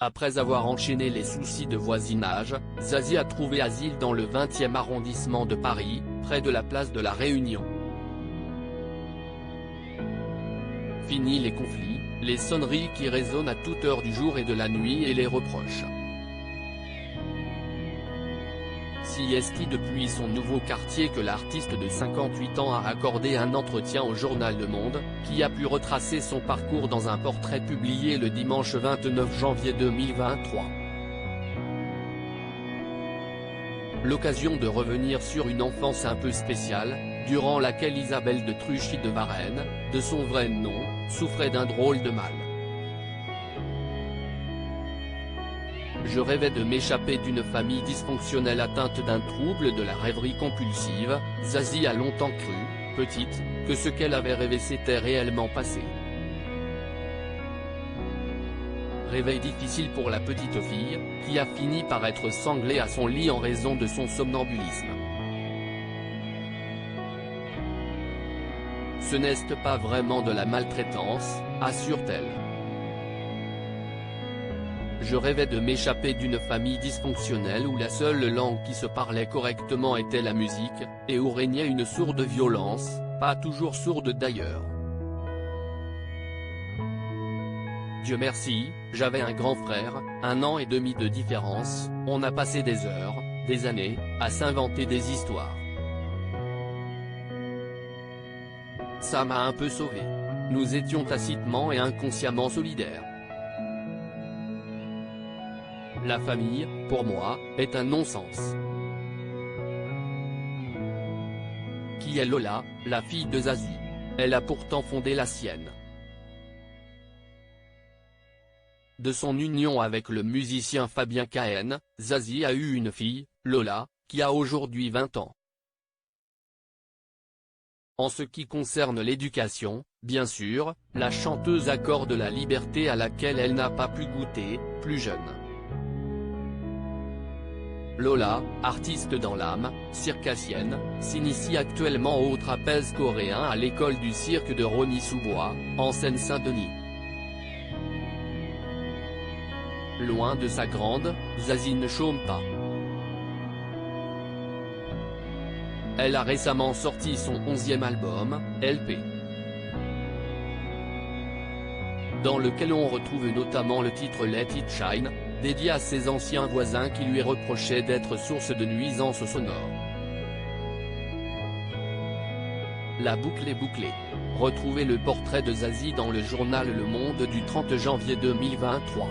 Après avoir enchaîné les soucis de voisinage, Zazie a trouvé asile dans le 20e arrondissement de Paris, près de la place de la Réunion. Fini les conflits, les sonneries qui résonnent à toute heure du jour et de la nuit et les reproches. Si est depuis son nouveau quartier que l'artiste de 58 ans a accordé un entretien au journal Le Monde, qui a pu retracer son parcours dans un portrait publié le dimanche 29 janvier 2023. L'occasion de revenir sur une enfance un peu spéciale, durant laquelle Isabelle de Truchy de Varenne, de son vrai nom, souffrait d'un drôle de mal. Je rêvais de m'échapper d'une famille dysfonctionnelle atteinte d'un trouble de la rêverie compulsive. Zazie a longtemps cru, petite, que ce qu'elle avait rêvé s'était réellement passé. Réveil difficile pour la petite fille, qui a fini par être sanglée à son lit en raison de son somnambulisme. Ce n'est pas vraiment de la maltraitance, assure-t-elle. Je rêvais de m'échapper d'une famille dysfonctionnelle où la seule langue qui se parlait correctement était la musique, et où régnait une sourde violence, pas toujours sourde d'ailleurs. Dieu merci, j'avais un grand frère, 1 an et demi de différence, on a passé des heures, des années, à s'inventer des histoires. Ça m'a un peu sauvé. Nous étions tacitement et inconsciemment solidaires. La famille, pour moi, est un non-sens. Qui est Lola, la fille de Zazie? Elle a pourtant fondé la sienne. De son union avec le musicien Fabien Cahen, Zazie a eu une fille, Lola, qui a aujourd'hui 20 ans. En ce qui concerne l'éducation, bien sûr, la chanteuse accorde la liberté à laquelle elle n'a pas pu goûter, plus jeune. Lola, artiste dans l'âme, circassienne, s'initie actuellement au trapèze coréen à l'école du cirque de Rosny-sous-Bois, en Seine-Saint-Denis. Loin de sa grande, Zazie ne chôme pas. Elle a récemment sorti son 11e album, LP. Dans lequel on retrouve notamment le titre Let It Shine, dédié à ses anciens voisins qui lui reprochaient d'être source de nuisances sonores. La boucle est bouclée. Retrouvez le portrait de Zazie dans le journal Le Monde du 30 janvier 2023.